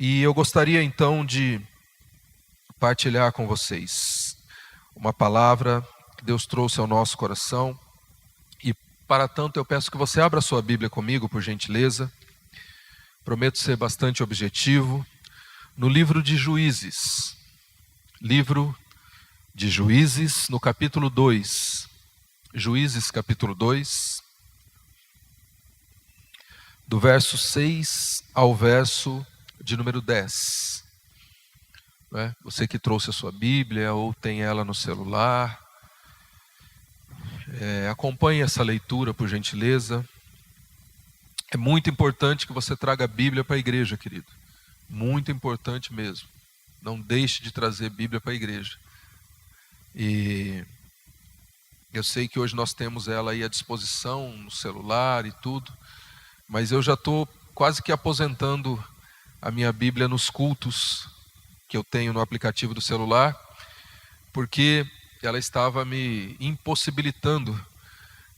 E eu gostaria então de partilhar com vocês uma palavra que Deus trouxe ao nosso coração. E para tanto eu peço que você abra a sua Bíblia comigo, por gentileza. Prometo ser bastante objetivo. No livro de Juízes. Livro de Juízes, no capítulo 2. Juízes, capítulo 2. Do verso 6 ao verso de número 10. Você que trouxe a sua Bíblia ou tem ela no celular, acompanhe essa leitura, por gentileza. É muito importante que você traga a Bíblia para a igreja, querido. Muito importante mesmo. Não deixe de trazer Bíblia para a igreja. E eu sei que hoje nós temos ela aí à disposição, no celular e tudo, mas eu já estou quase que aposentando a minha Bíblia nos cultos que eu tenho no aplicativo do celular, porque ela estava me impossibilitando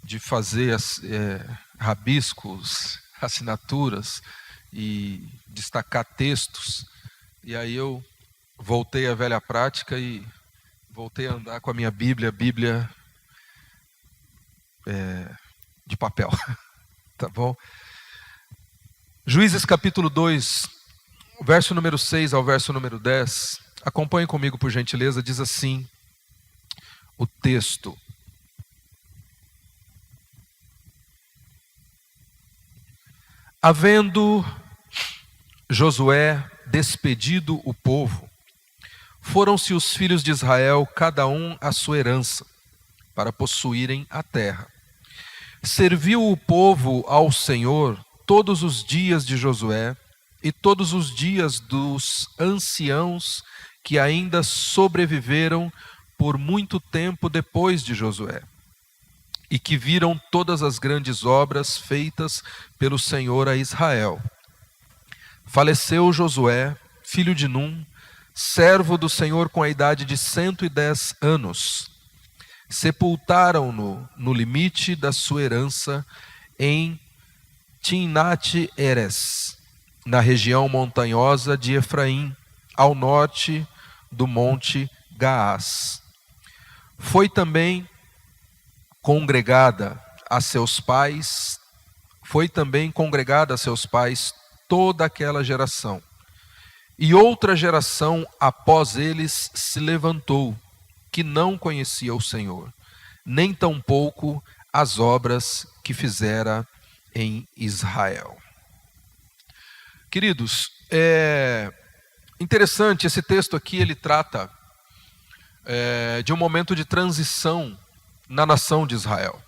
de fazer rabiscos, assinaturas e destacar textos. E aí eu voltei à velha prática e voltei a andar com a minha Bíblia de papel. Tá bom? Juízes capítulo 2, verso número 6 ao verso número 10. Acompanhe comigo, por gentileza. Diz assim o texto: havendo Josué despedido o povo, foram-se os filhos de Israel, cada um à sua herança, para possuírem a terra. Serviu o povo ao Senhor todos os dias de Josué e todos os dias dos anciãos que ainda sobreviveram por muito tempo depois de Josué, e que viram todas as grandes obras feitas pelo Senhor a Israel. Faleceu Josué, filho de Num, servo do Senhor, com a idade de 110 anos. Sepultaram-no no limite da sua herança em Timnat-Heres, na região montanhosa de Efraim, ao norte do monte Gaás. Foi também congregada a seus pais toda aquela geração. E outra geração após eles se levantou, que não conhecia o Senhor, nem tampouco as obras que fizera em Israel. Queridos, é interessante, esse texto aqui, ele trata de um momento de transição na nação de Israel.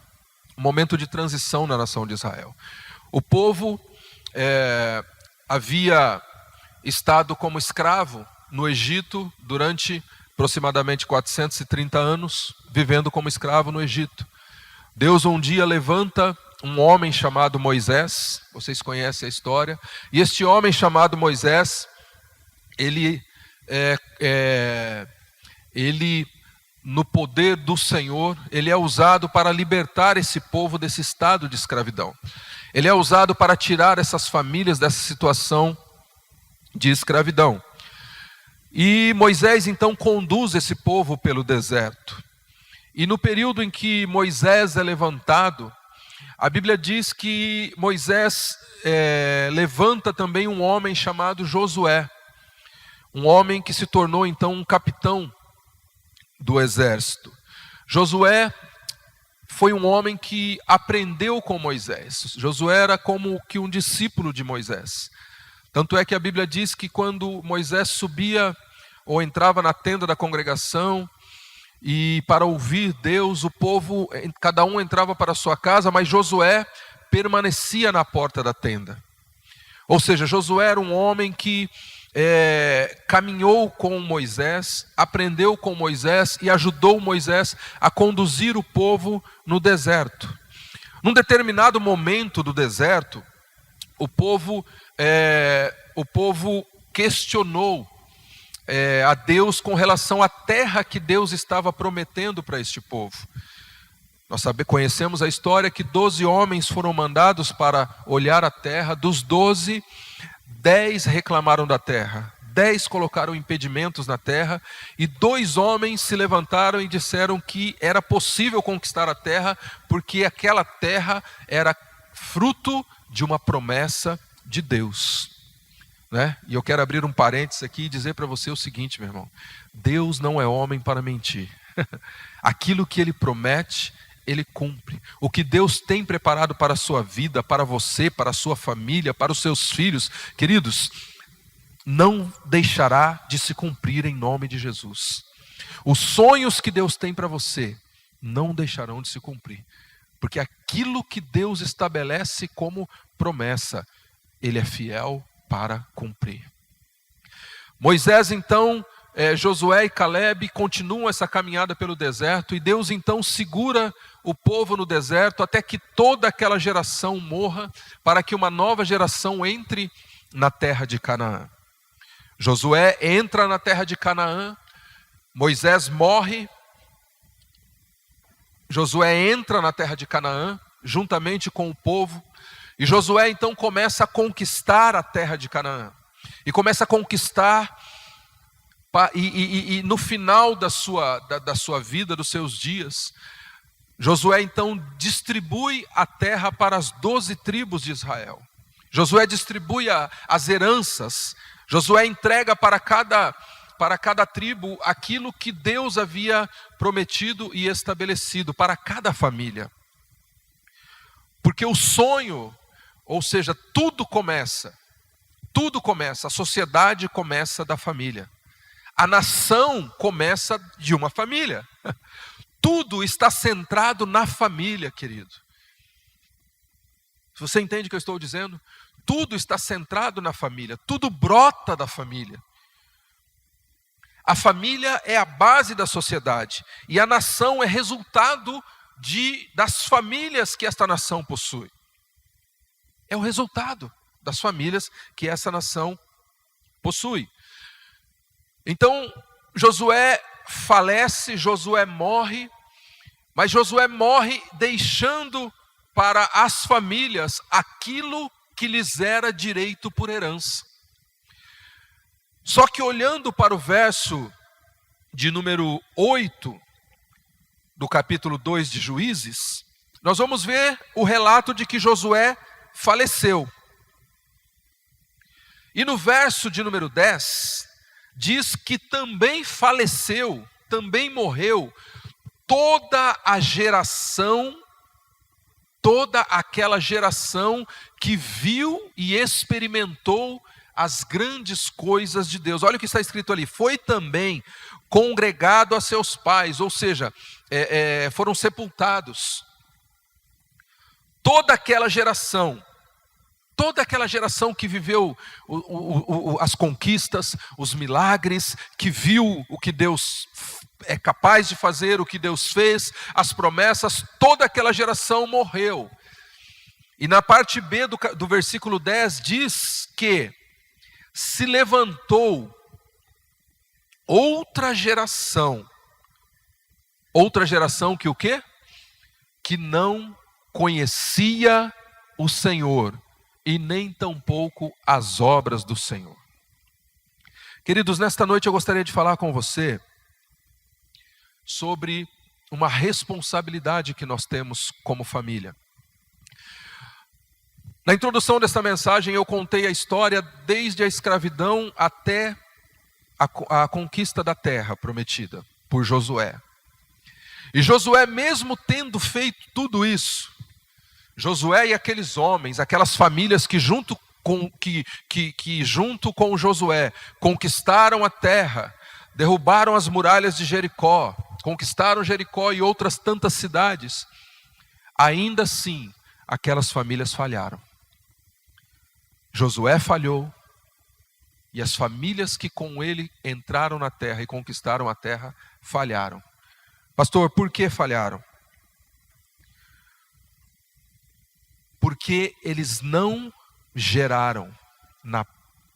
Um momento de transição na nação de Israel. O povo havia estado como escravo no Egito durante aproximadamente 430 anos, vivendo como escravo no Egito. Deus um dia levanta um homem chamado Moisés, vocês conhecem a história, e este homem chamado Moisés, ele no poder do Senhor, ele é usado para libertar esse povo desse estado de escravidão. Ele é usado para tirar essas famílias dessa situação de escravidão. E Moisés então conduz esse povo pelo deserto. E no período em que Moisés é levantado, a Bíblia diz que Moisés levanta também um homem chamado Josué. Um homem que se tornou então um capitão do exército. Josué foi um homem que aprendeu com Moisés. Josué era como que um discípulo de Moisés. Tanto é que a Bíblia diz que quando Moisés subia ou entrava na tenda da congregação e para ouvir Deus, o povo, cada um entrava para a sua casa, mas Josué permanecia na porta da tenda. Ou seja, Josué era um homem que caminhou com Moisés, aprendeu com Moisés e ajudou Moisés a conduzir o povo no deserto. Num determinado momento do deserto, o povo questionou a Deus com relação à terra que Deus estava prometendo para este povo. Nós conhecemos a história que 12 homens foram mandados para olhar a terra. Dos 12, 10 reclamaram da terra, 10 colocaram impedimentos na terra, e 2 homens se levantaram e disseram que era possível conquistar a terra, porque aquela terra era fruto de uma promessa de Deus, né? E eu quero abrir um parênteses aqui e dizer para você o seguinte, meu irmão: Deus não é homem para mentir. Aquilo que Ele promete, Ele cumpre. O que Deus tem preparado para a sua vida, para você, para a sua família, para os seus filhos, queridos, não deixará de se cumprir em nome de Jesus. Os sonhos que Deus tem para você não deixarão de se cumprir, porque aquilo que Deus estabelece como promessa, Ele é fiel para cumprir. Moisés então, Josué e Caleb continuam essa caminhada pelo deserto, e Deus então segura o povo no deserto até que toda aquela geração morra, para que uma nova geração entre na terra de Canaã. Josué entra na terra de Canaã, Moisés morre, Josué entra na terra de Canaã, juntamente com o povo, e Josué então começa a conquistar a terra de Canaã, e começa a conquistar, e no final da sua vida, dos seus dias, Josué então distribui a terra para as 12 tribos de Israel. Josué distribui as heranças. Josué entrega para cada tribo aquilo que Deus havia prometido e estabelecido para cada família. Porque o sonho, ou seja, tudo começa, a sociedade começa da família. A nação começa de uma família. Tudo está centrado na família, querido. Você entende o que eu estou dizendo? Tudo está centrado na família, tudo brota da família. A família é a base da sociedade, e a nação é resultado das famílias que esta nação possui. É o resultado das famílias que essa nação possui. Então, Josué falece, Josué morre, mas Josué morre deixando para as famílias aquilo que lhes era direito por herança. Só que olhando para o verso de número 8, do capítulo 2 de Juízes, nós vamos ver o relato de que Josué faleceu. E no verso de número 10, diz que também faleceu, também morreu, toda aquela geração que viu e experimentou as grandes coisas de Deus. Olha o que está escrito ali: foi também congregado a seus pais, ou seja, foram sepultados. Toda aquela geração que viveu as conquistas, os milagres, que viu o que Deus é capaz de fazer, o que Deus fez, as promessas, toda aquela geração morreu. E na parte B do versículo 10 diz que se levantou outra geração que o quê? Que não conhecia o Senhor, e nem tampouco as obras do Senhor. Queridos, nesta noite eu gostaria de falar com você sobre uma responsabilidade que nós temos como família. Na introdução desta mensagem eu contei a história desde a escravidão até a conquista da terra prometida por Josué. E Josué, mesmo tendo feito tudo isso, Josué e aqueles homens, aquelas famílias que junto com Josué conquistaram a terra, derrubaram as muralhas de Jericó, conquistaram Jericó e outras tantas cidades, ainda assim aquelas famílias falharam. Josué falhou, e as famílias que com ele entraram na terra e conquistaram a terra falharam. Pastor, por que falharam? Porque eles não geraram na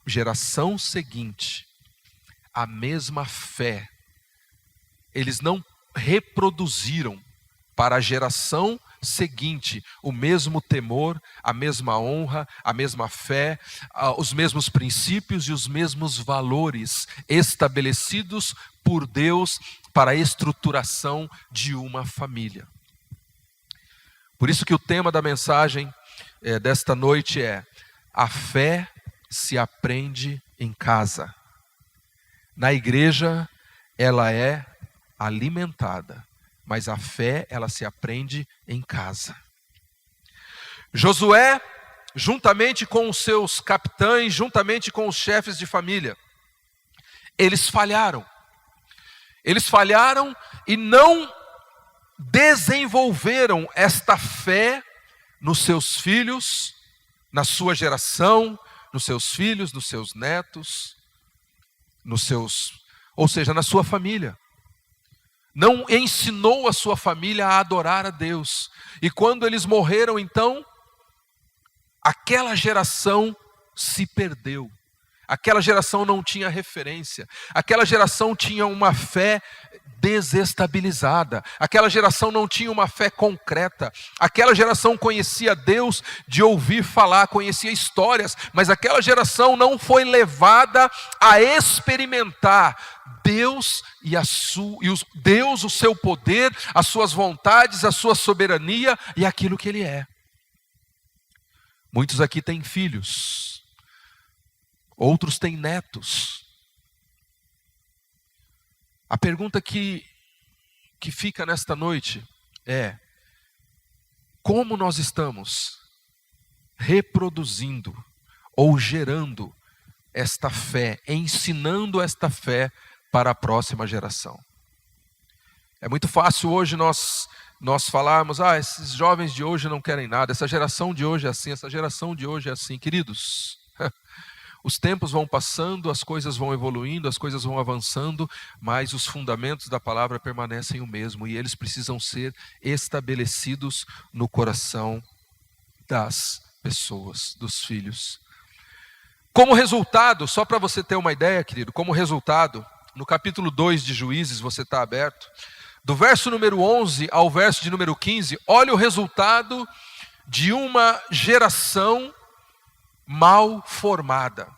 geração seguinte a mesma fé. Eles não reproduziram para a geração seguinte o mesmo temor, a mesma honra, a mesma fé, os mesmos princípios e os mesmos valores estabelecidos por Deus para a estruturação de uma família. Por isso que o tema da mensagem desta noite é: a fé se aprende em casa. Na igreja ela é alimentada, mas a fé ela se aprende em casa. Josué, juntamente com os seus capitães, juntamente com os chefes de família, eles falharam. Eles falharam e não desenvolveram esta fé nos seus filhos, na sua geração, nos seus filhos, nos seus netos, ou seja, na sua família. Não ensinou a sua família a adorar a Deus. E quando eles morreram, então, aquela geração se perdeu. Aquela geração não tinha referência. Aquela geração tinha uma fé desestabilizada. Aquela geração não tinha uma fé concreta. Aquela geração conhecia Deus de ouvir falar, conhecia histórias, mas aquela geração não foi levada a experimentar Deus Deus, o seu poder, as suas vontades, a sua soberania e aquilo que Ele é. Muitos aqui têm filhos, outros têm netos. A pergunta que fica nesta noite é: como nós estamos reproduzindo ou gerando esta fé, ensinando esta fé para a próxima geração? É muito fácil hoje nós falarmos: esses jovens de hoje não querem nada, essa geração de hoje é assim, essa geração de hoje é assim. Queridos, os tempos vão passando, as coisas vão evoluindo, as coisas vão avançando, mas os fundamentos da palavra permanecem o mesmo e eles precisam ser estabelecidos no coração das pessoas, dos filhos. Como resultado, só para você ter uma ideia, querido, como resultado, no capítulo 2 de Juízes, você está aberto, do verso número 11 ao verso de número 15, olha o resultado de uma geração mal formada.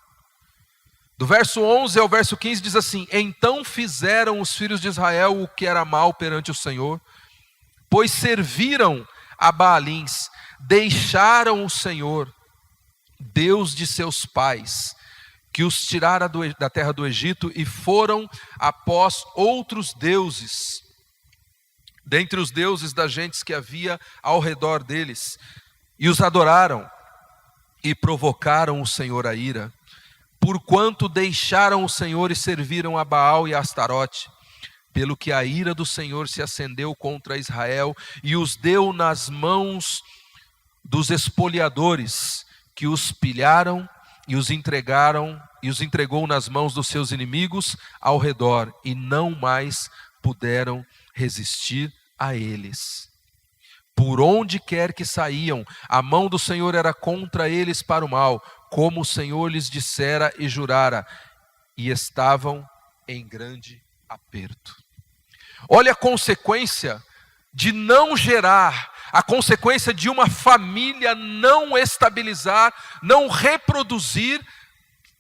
Do verso 11 ao verso 15 diz assim: então fizeram os filhos de Israel o que era mal perante o Senhor, pois serviram a Baalins, deixaram o Senhor, Deus de seus pais, que os tirara da terra do Egito, e foram após outros deuses, dentre os deuses das gentes que havia ao redor deles, e os adoraram, e provocaram o Senhor a ira, porquanto deixaram o Senhor e serviram a Baal e a Astarote, pelo que a ira do Senhor se acendeu contra Israel, e os deu nas mãos dos espoliadores, que os pilharam e os entregou nas mãos dos seus inimigos ao redor, e não mais puderam resistir a eles. Por onde quer que saíam, a mão do Senhor era contra eles para o mal, como o Senhor lhes dissera e jurara, e estavam em grande aperto. Olha a consequência de não gerar, a consequência de uma família não estabilizar, não reproduzir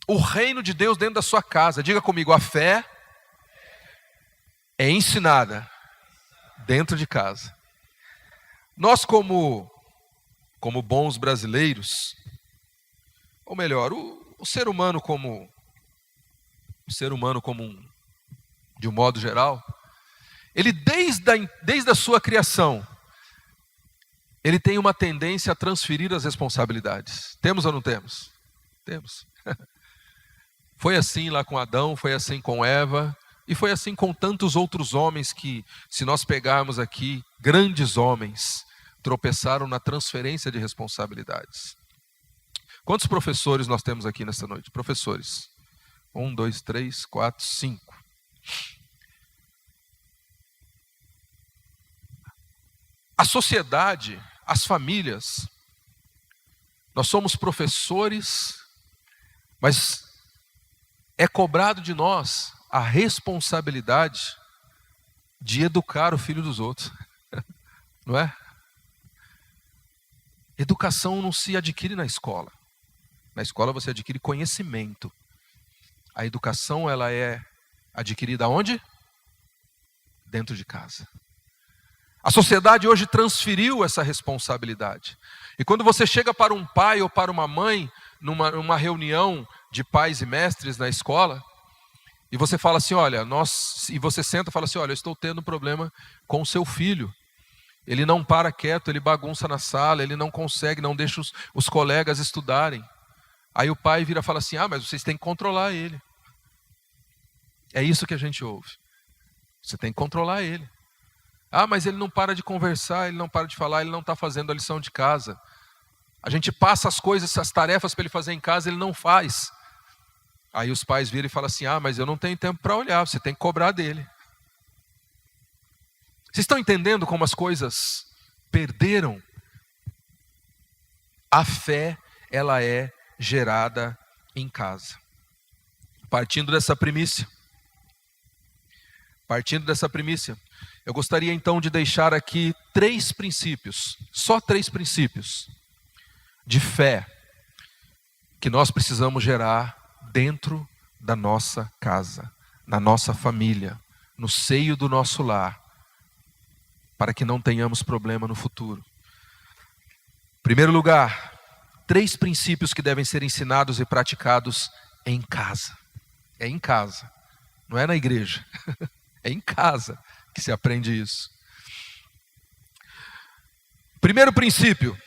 o reino de Deus dentro da sua casa. Diga comigo: a fé é ensinada dentro de casa. Nós como bons brasileiros, ou melhor, o ser humano como de um modo geral, ele desde a sua criação, ele tem uma tendência a transferir as responsabilidades. Temos ou não temos? Temos. Foi assim lá com Adão, foi assim com Eva, e foi assim com tantos outros homens que, se nós pegarmos aqui, grandes homens, tropeçaram na transferência de responsabilidades. Quantos professores nós temos aqui nesta noite? Professores. 1, 2, 3, 4, 5. A sociedade, as famílias, nós somos professores, mas é cobrado de nós a responsabilidade de educar o filho dos outros. não é? Educação não se adquire na escola. Na escola você adquire conhecimento. A educação, ela é adquirida onde? Dentro de casa. A sociedade hoje transferiu essa responsabilidade. E quando você chega para um pai ou para uma mãe, numa reunião de pais e mestres na escola, e você fala assim, olha, e você senta e fala assim, olha, eu estou tendo um problema com o seu filho. Ele não para quieto, ele bagunça na sala, ele não consegue, não deixa os colegas estudarem. Aí o pai vira e fala assim, mas vocês têm que controlar ele. É isso que a gente ouve. Você tem que controlar ele. Mas ele não para de conversar, ele não para de falar, ele não está fazendo a lição de casa. A gente passa as coisas, as tarefas para ele fazer em casa, ele não faz. Aí os pais viram e falam assim, mas eu não tenho tempo para olhar, você tem que cobrar dele. Vocês estão entendendo como as coisas perderam? A fé, ela é gerada em casa. Partindo dessa primícia, eu gostaria então de deixar aqui 3 princípios, só 3 princípios de fé que nós precisamos gerar dentro da nossa casa, na nossa família, no seio do nosso lar, para que não tenhamos problema no futuro. Em primeiro lugar, 3 princípios que devem ser ensinados e praticados em casa. É em casa, não é na igreja. É em casa que se aprende isso. Primeiro princípio,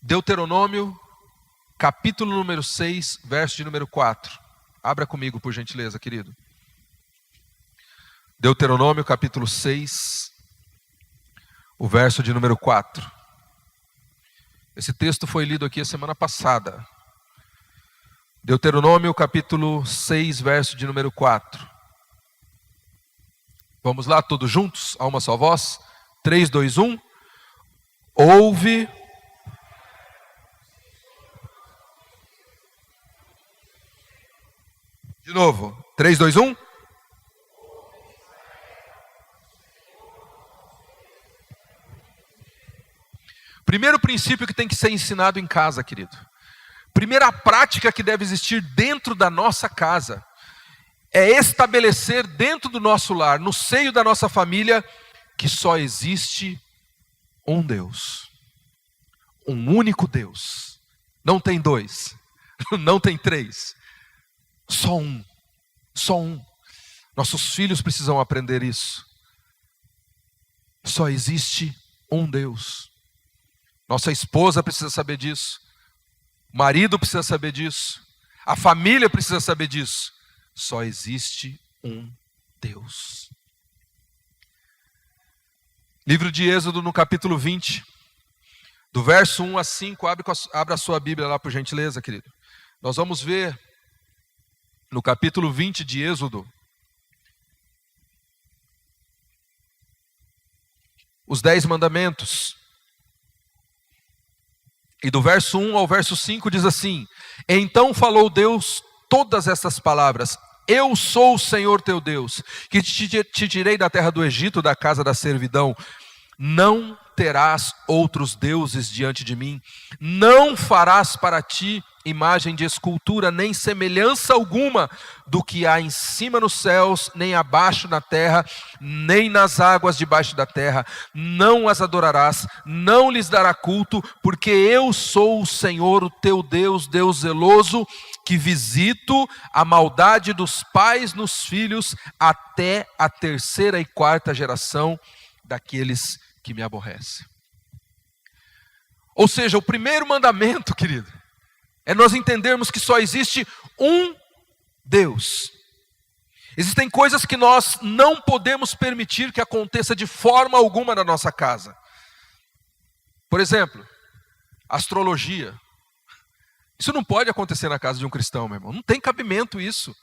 Deuteronômio, capítulo número 6, verso de número 4. Abra comigo, por gentileza, querido. Deuteronômio, capítulo 6, o verso de número 4. Esse texto foi lido aqui a semana passada. Deuteronômio, capítulo 6, verso de número 4. Vamos lá, todos juntos, a uma só voz. 3, 2, 1. Ouve. De novo. 3, 2, 1. Primeiro princípio que tem que ser ensinado em casa, querido. Primeira prática que deve existir dentro da nossa casa é estabelecer dentro do nosso lar, no seio da nossa família, que só existe um Deus. Um único Deus. Não tem 2, não tem 3. Só um. Só um. Nossos filhos precisam aprender isso. Só existe um Deus. Nossa esposa precisa saber disso. O marido precisa saber disso. A família precisa saber disso. Só existe um Deus. Livro de Êxodo, no capítulo 20, do verso 1 a 5, abra a sua Bíblia lá, por gentileza, querido. Nós vamos ver, no capítulo 20 de Êxodo, os 10 mandamentos. E do verso 1 ao verso 5 diz assim: Então falou Deus todas estas palavras: Eu sou o Senhor teu Deus, que te tirei da terra do Egito, da casa da servidão. Não terás outros deuses diante de mim. Não farás para ti imagem de escultura, nem semelhança alguma do que há em cima nos céus, nem abaixo na terra, nem nas águas debaixo da terra. Não as adorarás, não lhes dará culto, porque eu sou o Senhor, o teu Deus, Deus zeloso, que visito a maldade dos pais nos filhos até a 3ª e 4ª geração daqueles que me aborrecem. Ou seja, o primeiro mandamento, querido, é nós entendermos que só existe um Deus. Existem coisas que nós não podemos permitir que aconteça de forma alguma na nossa casa. Por exemplo, astrologia. Isso não pode acontecer na casa de um cristão, meu irmão. Não tem cabimento isso.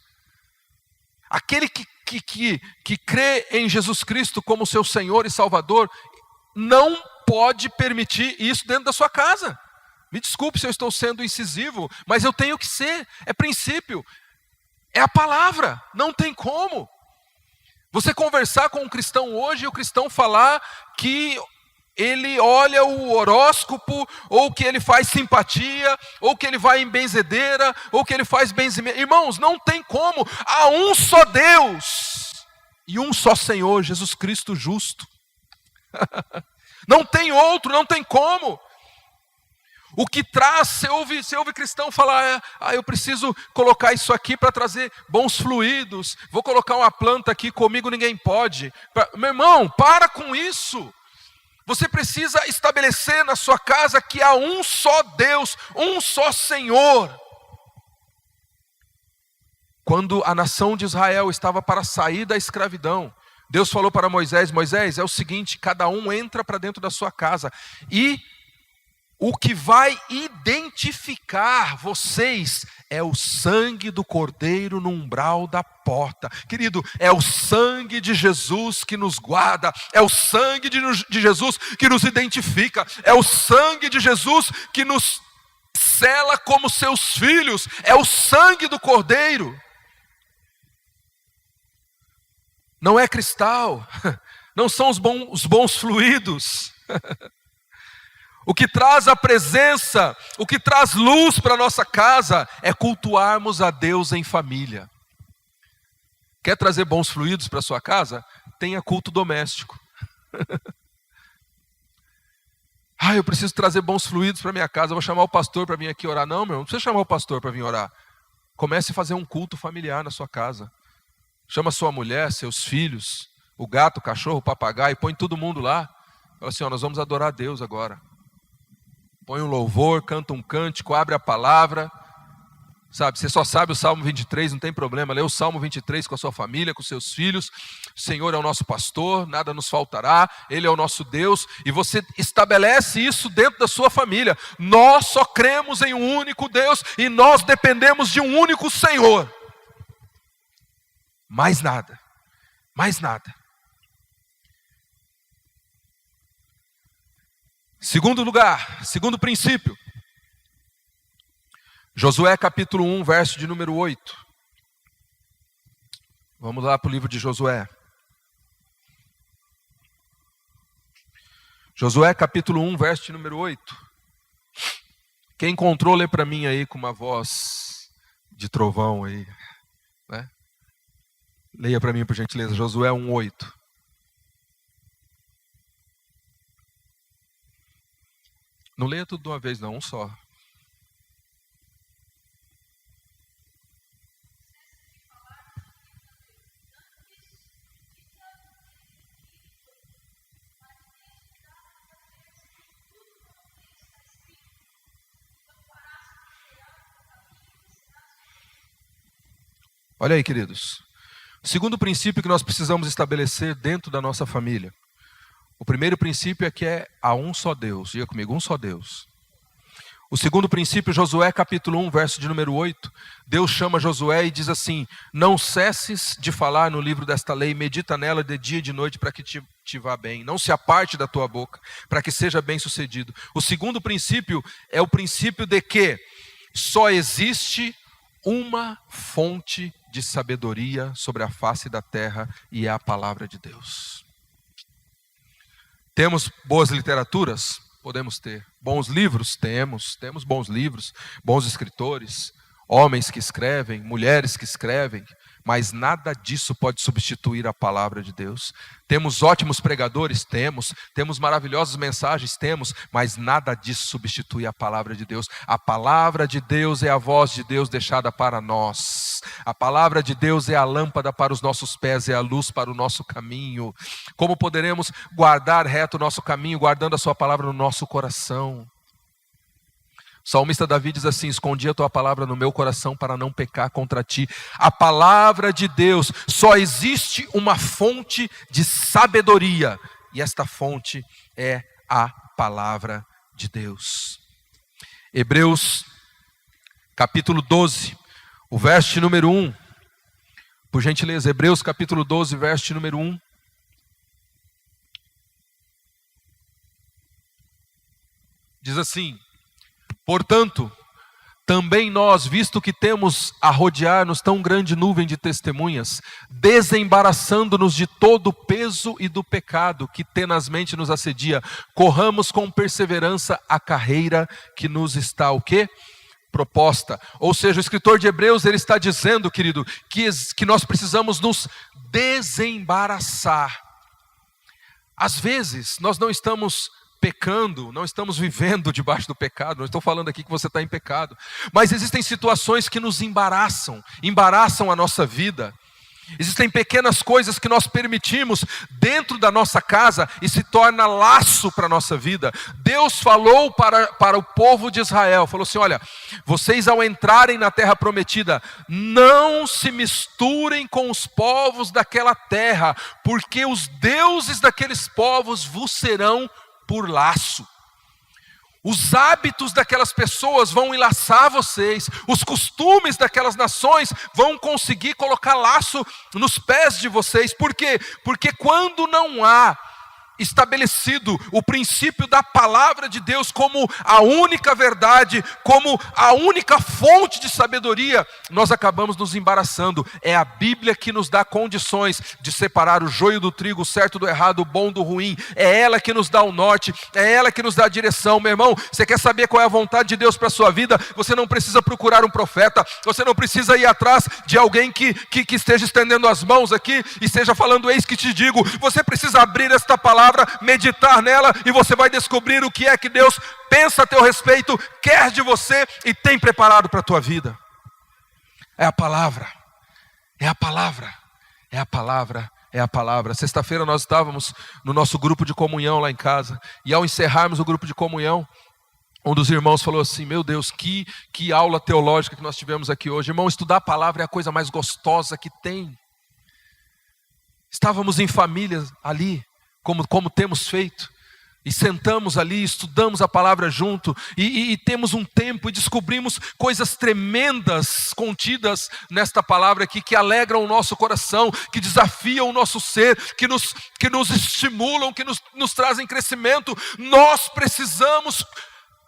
Aquele que crê em Jesus Cristo como seu Senhor e Salvador não pode permitir isso dentro da sua casa. Me desculpe se eu estou sendo incisivo, mas eu tenho que ser. É princípio. É a palavra. Não tem como. Você conversar com um cristão hoje e o cristão falar que ele olha o horóscopo, ou que ele faz simpatia, ou que ele vai em benzedeira, ou que ele faz benzimento. Irmãos, não tem como. Há um só Deus e um só Senhor, Jesus Cristo justo. Não tem outro, não tem como. O que traz, você ouve cristão falar, eu preciso colocar isso aqui para trazer bons fluidos, vou colocar uma planta aqui, comigo ninguém pode. Meu irmão, para com isso. Você precisa estabelecer na sua casa que há um só Deus, um só Senhor. Quando a nação de Israel estava para sair da escravidão, Deus falou para Moisés, Moisés, é o seguinte, cada um entra para dentro da sua casa, e o que vai identificar vocês é o sangue do Cordeiro no umbral da porta. Querido, é o sangue de Jesus que nos guarda, é o sangue de Jesus que nos identifica, é o sangue de Jesus que nos sela como seus filhos, é o sangue do Cordeiro. Não é cristal, não são os bons fluidos. O que traz a presença, o que traz luz para a nossa casa é cultuarmos a Deus em família. Quer trazer bons fluidos para a sua casa? Tenha culto doméstico. Eu preciso trazer bons fluidos para minha casa, vou chamar o pastor para vir aqui orar. Não, não precisa chamar o pastor para vir orar. Comece a fazer um culto familiar na sua casa. Chama sua mulher, seus filhos, o gato, o cachorro, o papagaio, põe todo mundo lá. Fala assim, nós vamos adorar a Deus agora. Põe um louvor, canta um cântico, abre a palavra. Sabe, você só sabe o Salmo 23, não tem problema. Lê o Salmo 23 com a sua família, com seus filhos. O Senhor é o nosso pastor, nada nos faltará. Ele é o nosso Deus. E você estabelece isso dentro da sua família. Nós só cremos em um único Deus e nós dependemos de um único Senhor. Mais nada. Mais nada. Segundo lugar, segundo princípio. Josué capítulo 1, verso de número 8. Vamos lá para o livro de Josué. Josué capítulo 1, verso de número 8. Quem encontrou, lê para mim aí com uma voz de trovão aí, né? Leia para mim, por gentileza, Josué 1, 8. Não leia tudo de uma vez, não, um só. Olha aí, queridos. O segundo princípio que nós precisamos estabelecer dentro da nossa família. O primeiro princípio é que há um só Deus. Diga comigo, um só Deus. O segundo princípio, Josué capítulo 1, verso de número 8. Deus chama Josué e diz assim, não cesses de falar no livro desta lei, medita nela de dia e de noite para que te vá bem. Não se aparte da tua boca, para que seja bem sucedido. O segundo princípio é o princípio de que só existe uma fonte de sabedoria sobre a face da terra e é a palavra de Deus. Temos boas literaturas? Podemos ter. Bons livros? Temos bons livros, bons escritores, homens que escrevem, mulheres que escrevem, mas nada disso pode substituir a palavra de Deus. Temos ótimos pregadores? Temos maravilhosas mensagens? Mas nada disso substitui a palavra de Deus. A palavra de Deus é a voz de Deus deixada para nós. A palavra de Deus é a lâmpada para os nossos pés, é a luz para o nosso caminho. Como poderemos guardar reto o nosso caminho, guardando a sua palavra no nosso coração? O salmista Davi diz assim, escondi a tua palavra no meu coração para não pecar contra ti. A palavra de Deus, só existe uma fonte de sabedoria. E esta fonte é a palavra de Deus. Hebreus capítulo 12, o verso de número 1. Por gentileza, Hebreus capítulo 12, verso de número 1. Diz assim, portanto, Também nós, visto que temos a rodear-nos tão grande nuvem de testemunhas, desembaraçando-nos de todo o peso e do pecado que tenazmente nos assedia, corramos com perseverança a carreira que nos está o quê? Proposta. Ou seja, o escritor de Hebreus, ele está dizendo, querido, que nós precisamos nos desembaraçar. Às vezes, nós não estamos pecando, não estamos vivendo debaixo do pecado, não estou falando aqui que você está em pecado, mas existem situações que nos embaraçam a nossa vida. Existem pequenas coisas que nós permitimos dentro da nossa casa e se torna laço para a nossa vida. Deus falou para o povo de Israel, falou assim: olha, vocês ao entrarem na terra prometida, não se misturem com os povos daquela terra, porque os deuses daqueles povos vos serão por laço. Os hábitos daquelas pessoas vão enlaçar vocês, os costumes daquelas nações vão conseguir colocar laço nos pés de vocês. Por quê? Porque quando não há estabelecido o princípio da palavra de Deus como a única verdade, como a única fonte de sabedoria, nós acabamos nos embaraçando. É a Bíblia que nos dá condições de separar o joio do trigo, o certo do errado, o bom do ruim. É ela que nos dá o norte, é ela que nos dá a direção. Meu irmão, você quer saber qual é a vontade de Deus para a sua vida? Você não precisa procurar um profeta, você não precisa ir atrás de alguém que esteja estendendo as mãos aqui e esteja falando: eis que te digo. Você precisa abrir esta palavra, meditar nela, e você vai descobrir o que é que Deus pensa a teu respeito, quer de você e tem preparado para a tua vida. É a palavra, é a palavra, é a palavra, é a palavra. Sexta-feira nós estávamos no nosso grupo de comunhão lá em casa, e ao encerrarmos o grupo de comunhão, um dos irmãos falou assim: meu Deus, que aula teológica que nós tivemos aqui hoje. Irmão, estudar a palavra é a coisa mais gostosa que tem. Estávamos em família ali, como temos feito, e sentamos ali, estudamos a palavra junto, e temos um tempo, e descobrimos coisas tremendas contidas nesta palavra aqui, que alegram o nosso coração, que desafiam o nosso ser, que nos estimulam, que nos trazem crescimento. Nós precisamos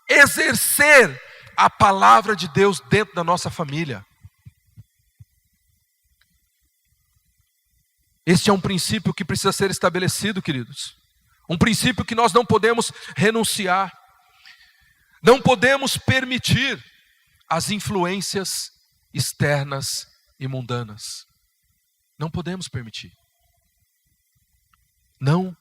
exercer a palavra de Deus dentro da nossa família. Este é um princípio que precisa ser estabelecido, queridos. Um princípio que nós não podemos renunciar. Não podemos permitir as influências externas e mundanas. Não podemos permitir. Não,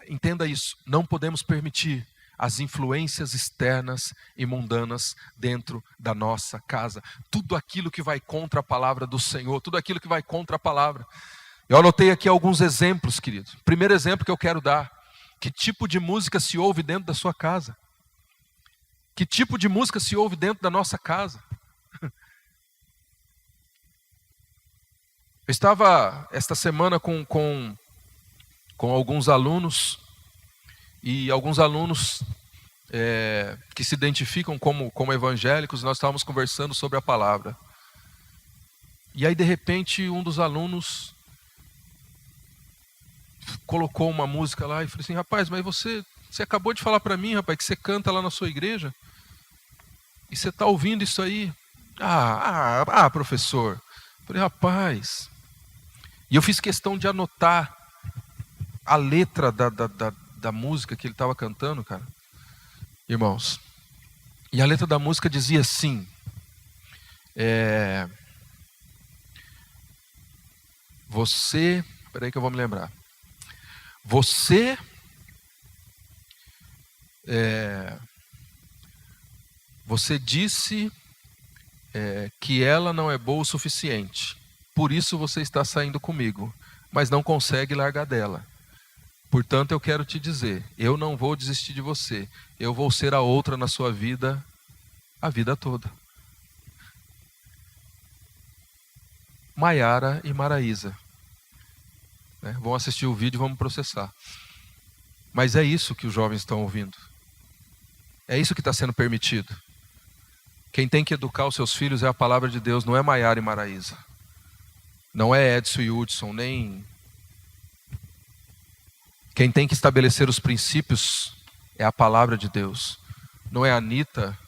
entenda isso, não podemos permitir as influências externas e mundanas dentro da nossa casa. Tudo aquilo que vai contra a palavra do Senhor, tudo aquilo que vai contra a palavra. Eu anotei aqui alguns exemplos, querido. Primeiro exemplo que eu quero dar: que tipo de música se ouve dentro da sua casa? Que tipo de música se ouve dentro da nossa casa? Eu estava esta semana com alguns alunos, e alguns alunos que se identificam como evangélicos. Nós estávamos conversando sobre a palavra. E aí, de repente, um dos alunos colocou uma música lá e falou assim: rapaz, mas você acabou de falar para mim, rapaz, que você canta lá na sua igreja, e você está ouvindo isso aí? Professor. Eu falei: rapaz. E eu fiz questão de anotar a letra da música que ele estava cantando, cara. Irmãos, e a letra da música dizia assim: peraí que eu vou me lembrar. Você disse que ela não é boa o suficiente, por isso você está saindo comigo, mas não consegue largar dela. Portanto, eu quero te dizer, eu não vou desistir de você, eu vou ser a outra na sua vida a vida toda. Maiara e Maraísa. Vão assistir o vídeo e vamos processar. Mas é isso que os jovens estão ouvindo. É isso que está sendo permitido. Quem tem que educar os seus filhos é a palavra de Deus, não é Maiara e Maraísa. Não é Edson e Hudson, nem... Quem tem que estabelecer os princípios é a palavra de Deus. Não é a Anitta,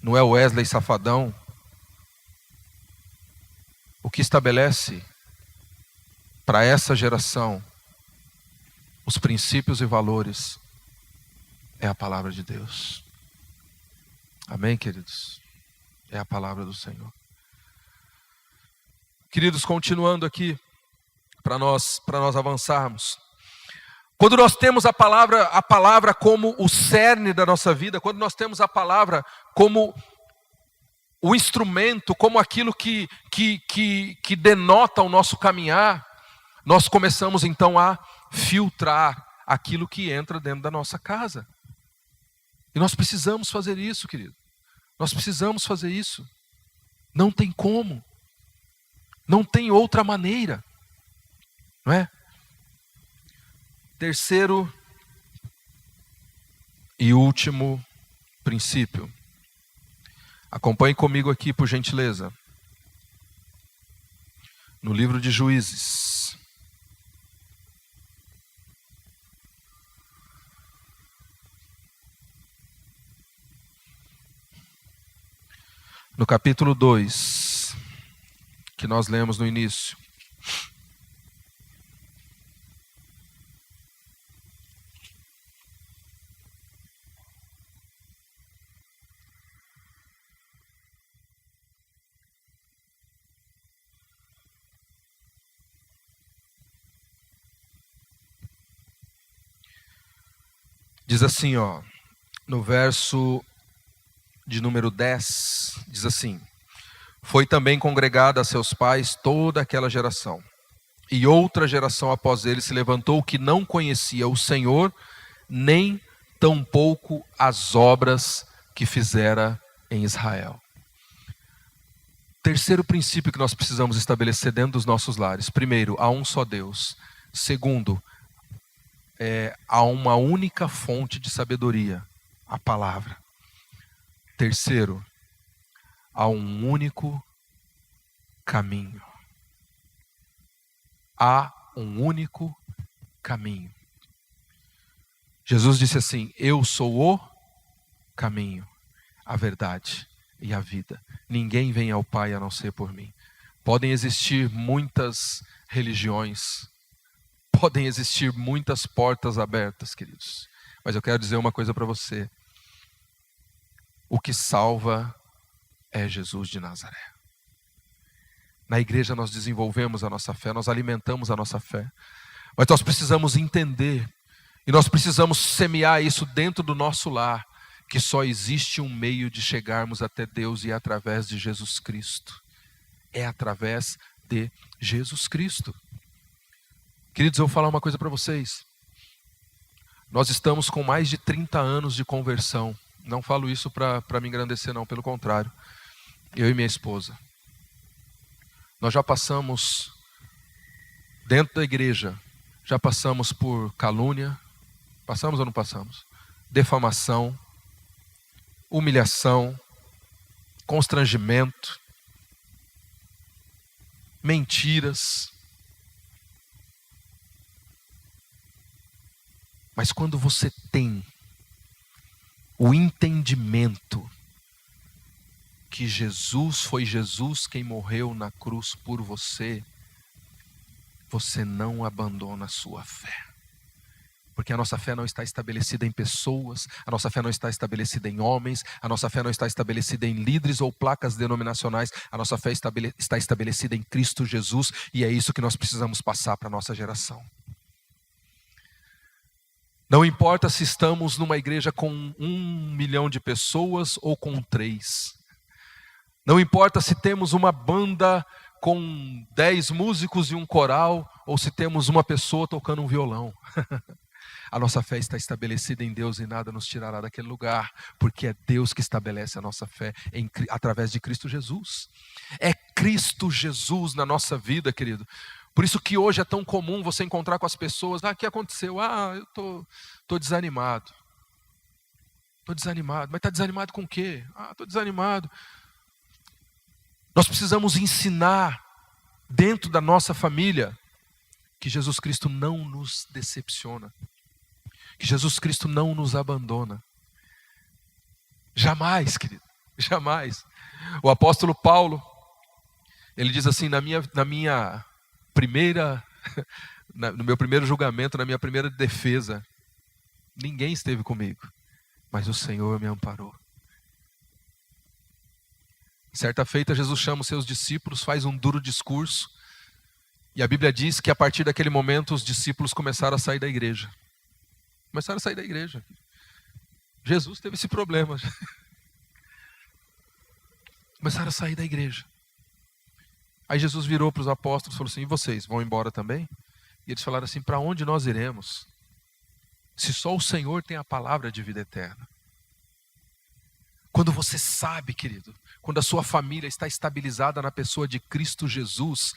não é o Wesley Safadão. O que estabelece para essa geração os princípios e valores é a palavra de Deus. Amém, queridos? É a palavra do Senhor. Queridos, continuando aqui, para nós avançarmos. Quando nós temos a palavra como o cerne da nossa vida, quando nós temos a palavra como o instrumento, como aquilo que denota o nosso caminhar, nós começamos então a filtrar aquilo que entra dentro da nossa casa. E nós precisamos fazer isso, querido. Nós precisamos fazer isso. Não tem como. Não tem outra maneira. Não é? Terceiro e último princípio. Acompanhe comigo aqui, por gentileza. No livro de Juízes. No capítulo 2, que nós lemos no início. Diz assim, no verso de número 10, diz assim: foi também congregada a seus pais toda aquela geração, e outra geração após ele se levantou que não conhecia o Senhor, nem tampouco as obras que fizera em Israel. Terceiro princípio que nós precisamos estabelecer dentro dos nossos lares. Primeiro, há um só Deus. Segundo, há uma única fonte de sabedoria, a palavra. Terceiro, há um único caminho. Há um único caminho. Jesus disse assim: eu sou o caminho, a verdade e a vida. Ninguém vem ao Pai a não ser por mim. Podem existir muitas religiões, podem existir muitas portas abertas, queridos, mas eu quero dizer uma coisa para você: o que salva é Jesus de Nazaré. Na igreja nós desenvolvemos a nossa fé, nós alimentamos a nossa fé, mas nós precisamos entender, e nós precisamos semear isso dentro do nosso lar, que só existe um meio de chegarmos até Deus, e é através de Jesus Cristo. É através de Jesus Cristo. Queridos, eu vou falar uma coisa para vocês. Nós estamos com mais de 30 anos de conversão. Não falo isso para me engrandecer, não, pelo contrário. Eu e minha esposa. Nós já passamos, dentro da igreja, já passamos por calúnia. Passamos ou não passamos? Defamação, humilhação, constrangimento, mentiras. Mas quando você tem o entendimento que foi Jesus quem morreu na cruz por você, você não abandona a sua fé. Porque a nossa fé não está estabelecida em pessoas, a nossa fé não está estabelecida em homens, a nossa fé não está estabelecida em líderes ou placas denominacionais, a nossa fé está estabelecida em Cristo Jesus, e é isso que nós precisamos passar para a nossa geração. Não importa se estamos numa igreja com 1 milhão de pessoas ou com 3. Não importa se temos uma banda com 10 músicos e um coral, ou se temos uma pessoa tocando um violão. A nossa fé está estabelecida em Deus e nada nos tirará daquele lugar, porque é Deus que estabelece a nossa fé através de Cristo Jesus. É Cristo Jesus na nossa vida, querido. Por isso que hoje é tão comum você encontrar com as pessoas: o que aconteceu? Eu tô desanimado. Estou desanimado. Mas está desanimado com o quê? Estou desanimado. Nós precisamos ensinar dentro da nossa família que Jesus Cristo não nos decepciona, que Jesus Cristo não nos abandona. Jamais, querido. Jamais. O apóstolo Paulo, ele diz assim, no meu primeiro julgamento, na minha primeira defesa, ninguém esteve comigo, mas o Senhor me amparou. Certa feita, Jesus chama os seus discípulos, faz um duro discurso, e a Bíblia diz que a partir daquele momento os discípulos começaram a sair da igreja. Começaram a sair da igreja. Jesus teve esse problema. Começaram a sair da igreja. Aí Jesus virou para os apóstolos e falou assim, e vocês, vão embora também? E eles falaram assim, para onde nós iremos? Se só o Senhor tem a palavra de vida eterna. Quando você sabe, querido, quando a sua família está estabilizada na pessoa de Cristo Jesus,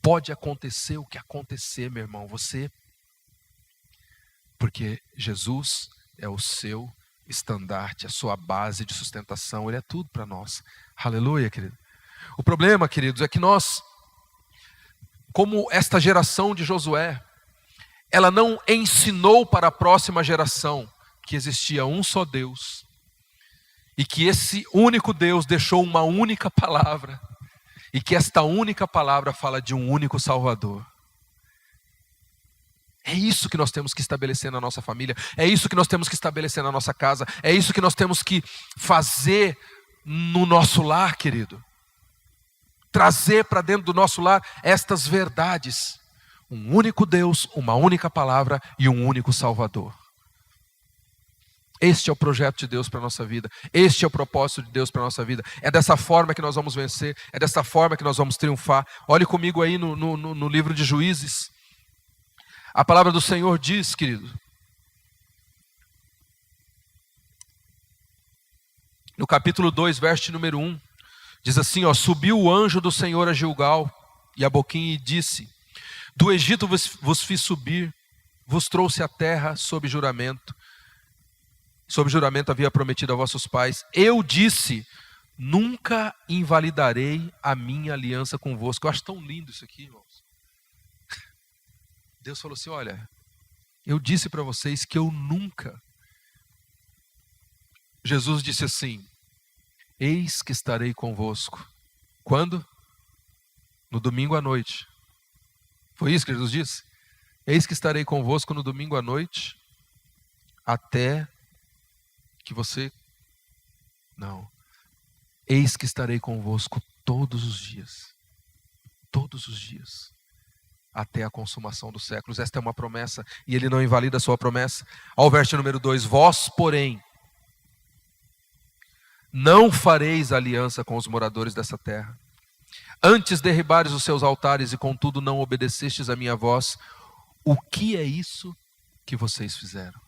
pode acontecer o que acontecer, meu irmão, porque Jesus é o seu estandarte, a sua base de sustentação, Ele é tudo para nós. Aleluia, querido. O problema, queridos, é que nós, como esta geração de Josué, ela não ensinou para a próxima geração que existia um só Deus, e que esse único Deus deixou uma única palavra, e que esta única palavra fala de um único Salvador. É isso que nós temos que estabelecer na nossa família, é isso que nós temos que estabelecer na nossa casa, é isso que nós temos que fazer no nosso lar, querido. Trazer para dentro do nosso lar estas verdades. Um único Deus, uma única palavra e um único Salvador. Este é o projeto de Deus para a nossa vida. Este é o propósito de Deus para a nossa vida. É dessa forma que nós vamos vencer. É dessa forma que nós vamos triunfar. Olhe comigo aí no livro de Juízes. A palavra do Senhor diz, querido, no capítulo 2, verso número 1, diz assim, ó, subiu o anjo do Senhor a Gilgal e a Boquim e disse, do Egito vos fiz subir, vos trouxe a terra sob juramento havia prometido a vossos pais. Eu disse, nunca invalidarei a minha aliança convosco. Eu acho tão lindo isso aqui, irmãos. Deus falou assim, olha, eu disse para vocês que eu nunca. Jesus disse assim, eis que estarei convosco. Quando? No domingo à noite. Foi isso que Jesus disse? Eis que estarei convosco no domingo à noite, até que você... Não. Eis que estarei convosco todos os dias. Todos os dias. Até a consumação dos séculos. Esta é uma promessa e Ele não invalida a sua promessa. Ao verso número 2, vós, porém, não fareis aliança com os moradores dessa terra. Antes derribares os seus altares e contudo não obedecestes a minha voz. O que é isso que vocês fizeram?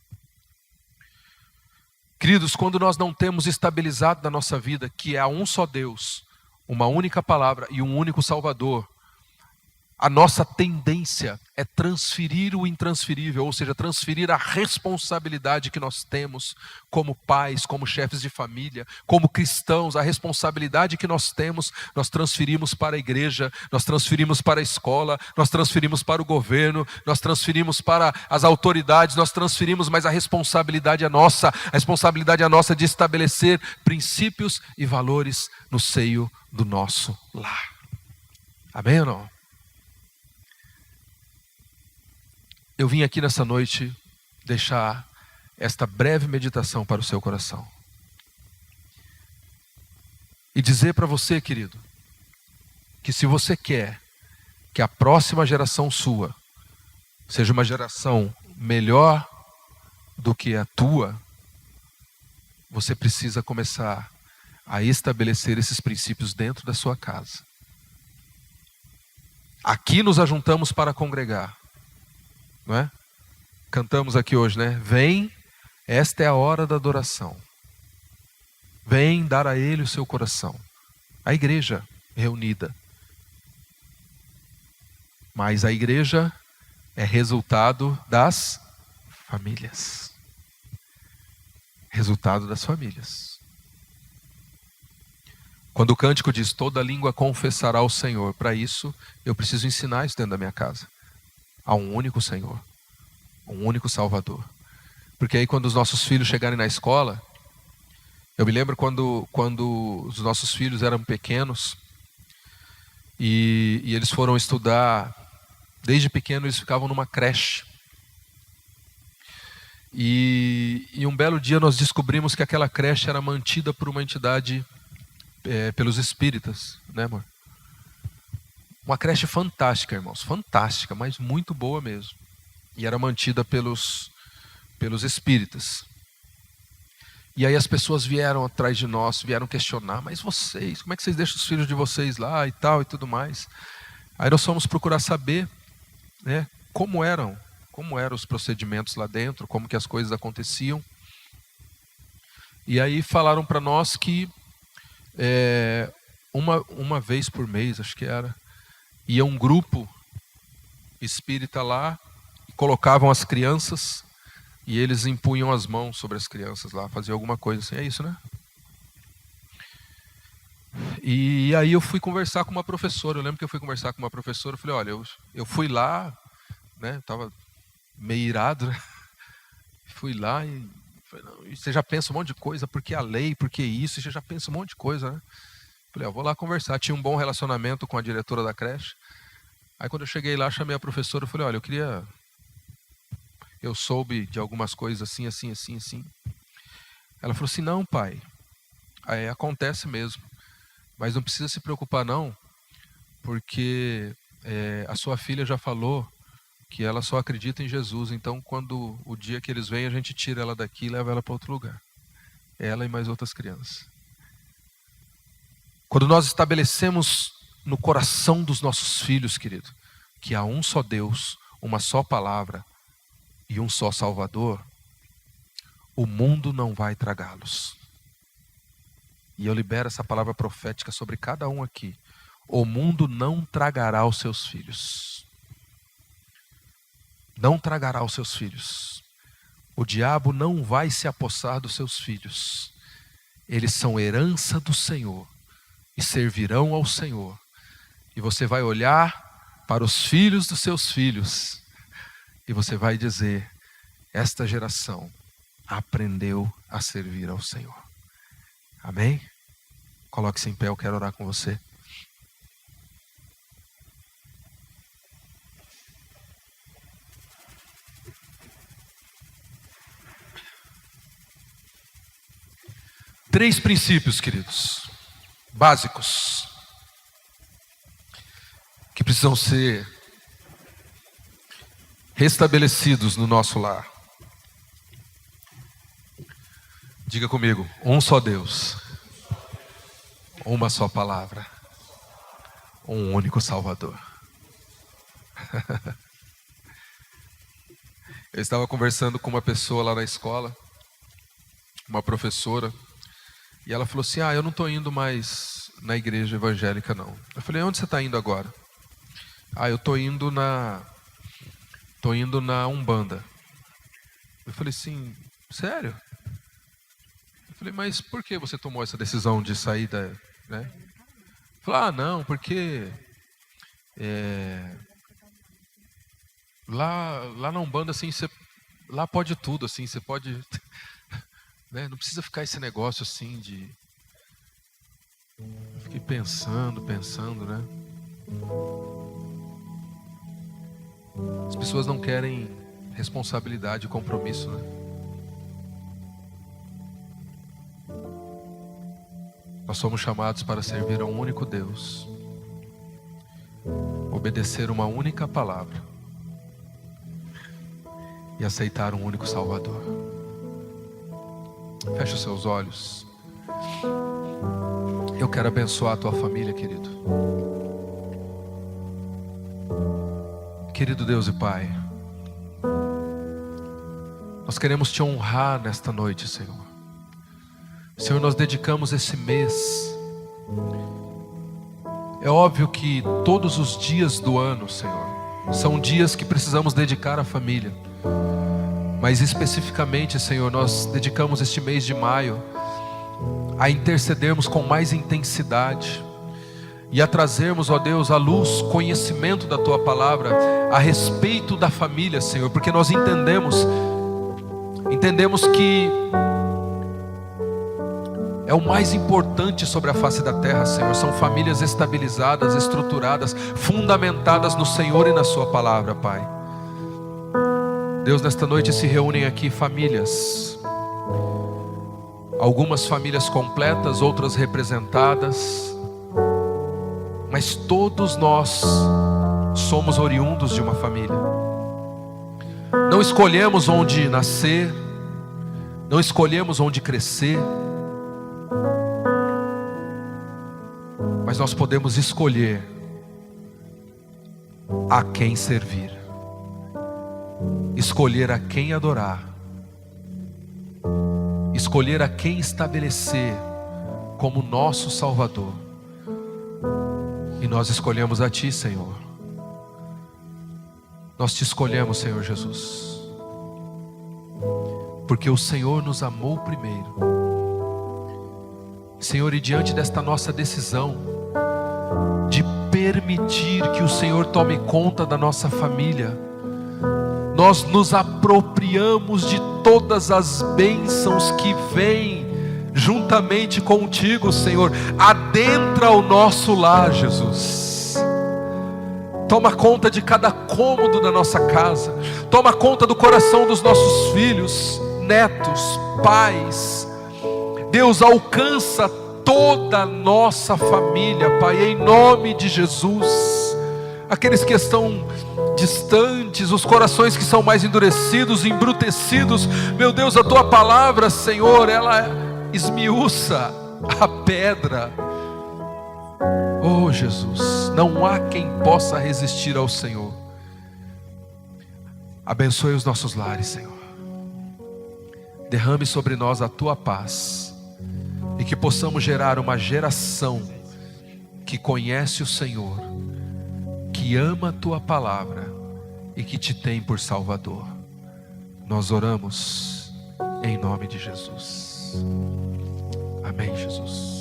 Queridos, quando nós não temos estabilizado na nossa vida que há um só Deus, uma única palavra e um único Salvador, a nossa tendência é transferir o intransferível, ou seja, transferir a responsabilidade que nós temos como pais, como chefes de família, como cristãos, a responsabilidade que nós temos, nós transferimos para a igreja, nós transferimos para a escola, nós transferimos para o governo, nós transferimos para as autoridades, nós transferimos, mas a responsabilidade é nossa. A responsabilidade é nossa de estabelecer princípios e valores no seio do nosso lar. Amém ou não? Eu vim aqui nessa noite deixar esta breve meditação para o seu coração. E dizer para você, querido, que se você quer que a próxima geração sua seja uma geração melhor do que a tua, você precisa começar a estabelecer esses princípios dentro da sua casa. Aqui nos ajuntamos para congregar. Não é? Cantamos aqui hoje, né? Vem, esta é a hora da adoração. Vem dar a Ele o seu coração. A igreja reunida. Mas a igreja é resultado das famílias. Resultado das famílias. Quando o cântico diz, toda língua confessará o Senhor, para isso eu preciso ensinar isso dentro da minha casa. Há um único Senhor, um único Salvador. Porque aí quando os nossos filhos chegarem na escola, Eu me lembro quando os nossos filhos eram pequenos e eles foram estudar, desde pequeno eles ficavam numa creche. E um belo dia nós descobrimos que aquela creche era mantida por uma entidade, pelos espíritas, né, amor? Uma creche fantástica, irmãos, fantástica, mas muito boa mesmo. E era mantida pelos espíritas. E aí as pessoas vieram atrás de nós, vieram questionar, mas vocês, como é que vocês deixam os filhos de vocês lá e tal e tudo mais? Aí nós fomos procurar saber, né, como eram os procedimentos lá dentro, como que as coisas aconteciam. E aí falaram para nós que uma vez por mês, acho que era, ia um grupo espírita lá, colocavam as crianças e eles impunham as mãos sobre as crianças lá, faziam alguma coisa assim, é isso, né? E aí eu fui conversar com uma professora, eu lembro que eu fui conversar com uma professora, eu falei, olha, eu fui lá, né, estava meio irado, né? Fui lá e falei, não, e você já pensa um monte de coisa, porque a lei, porque isso, você já pensa um monte de coisa, né? Falei, vou lá conversar, tinha um bom relacionamento com a diretora da creche. Aí quando eu cheguei lá, chamei a professora, eu falei, olha, eu soube de algumas coisas assim, assim, assim, assim. Ela falou assim, não, pai, acontece mesmo, mas não precisa se preocupar não, porque a sua filha já falou que ela só acredita em Jesus, então quando o dia que eles vêm, a gente tira ela daqui e leva ela para outro lugar. Ela e mais outras crianças. Quando nós estabelecemos no coração dos nossos filhos, querido, que há um só Deus, uma só palavra e um só Salvador, o mundo não vai tragá-los. E eu libero essa palavra profética sobre cada um aqui. O mundo não tragará os seus filhos. Não tragará os seus filhos. O diabo não vai se apossar dos seus filhos. Eles são herança do Senhor e servirão ao Senhor. E você vai olhar para os filhos dos seus filhos e você vai dizer, esta geração aprendeu a servir ao Senhor. Amém? Coloque-se em pé, eu quero orar com você. Três princípios, queridos, básicos, que precisam ser restabelecidos no nosso lar. Diga comigo, um só Deus, uma só palavra, um único Salvador. Eu estava conversando com uma pessoa lá na escola, uma professora, e ela falou assim, eu não estou indo mais na igreja evangélica não. Eu falei, onde você está indo agora? Eu estou indo na Umbanda. Eu falei assim, sério? Eu falei, mas por que você tomou essa decisão de sair da... né? Eu falei, não, porque lá na Umbanda, assim, lá pode tudo, assim, você pode... né? Não precisa ficar esse negócio assim de... Eu fiquei pensando, né? As pessoas não querem responsabilidade e compromisso, né? Nós somos chamados para servir a um único Deus, obedecer uma única palavra e aceitar um único Salvador. Feche os seus olhos. Eu quero abençoar a tua família, querido. Querido Deus e Pai, nós queremos te honrar nesta noite, Senhor. Senhor, nós dedicamos esse mês. É óbvio que todos os dias do ano, Senhor, são dias que precisamos dedicar à família. Mas especificamente, Senhor, nós dedicamos este mês de maio a intercedermos com mais intensidade e a trazermos, ó Deus, à luz conhecimento da Tua Palavra a respeito da família, Senhor, porque nós entendemos que É o mais importante sobre a face da terra, Senhor. São famílias estabilizadas, estruturadas, fundamentadas no Senhor e na sua palavra, Pai. Deus, nesta noite se reúnem aqui famílias. Algumas famílias completas, outras representadas. Mas todos nós somos oriundos de uma família. Não escolhemos onde nascer, não escolhemos onde crescer, mas nós podemos escolher a quem servir, escolher a quem adorar, escolher a quem estabelecer como nosso Salvador. E nós escolhemos a Ti, Senhor. Nós Te escolhemos, Senhor Jesus, porque o Senhor nos amou primeiro. Senhor, e diante desta nossa decisão de permitir que o Senhor tome conta da nossa família, nós nos apropriamos de todas as bênçãos que vêm juntamente contigo, Senhor. Adentra o nosso lar, Jesus. Toma conta de cada cômodo da nossa casa. Toma conta do coração dos nossos filhos, netos, pais. Deus, alcança toda a nossa família, Pai, em nome de Jesus. Aqueles que estão distantes, os corações que são mais endurecidos, embrutecidos, meu Deus, a Tua palavra, Senhor, ela esmiuça a pedra. Oh Jesus, não há quem possa resistir ao Senhor. Abençoe os nossos lares, Senhor. Derrame sobre nós a Tua paz, e que possamos gerar uma geração que conhece o Senhor, que ama a Tua palavra e que Te tem por Salvador. Nós oramos em nome de Jesus. Amém, Jesus.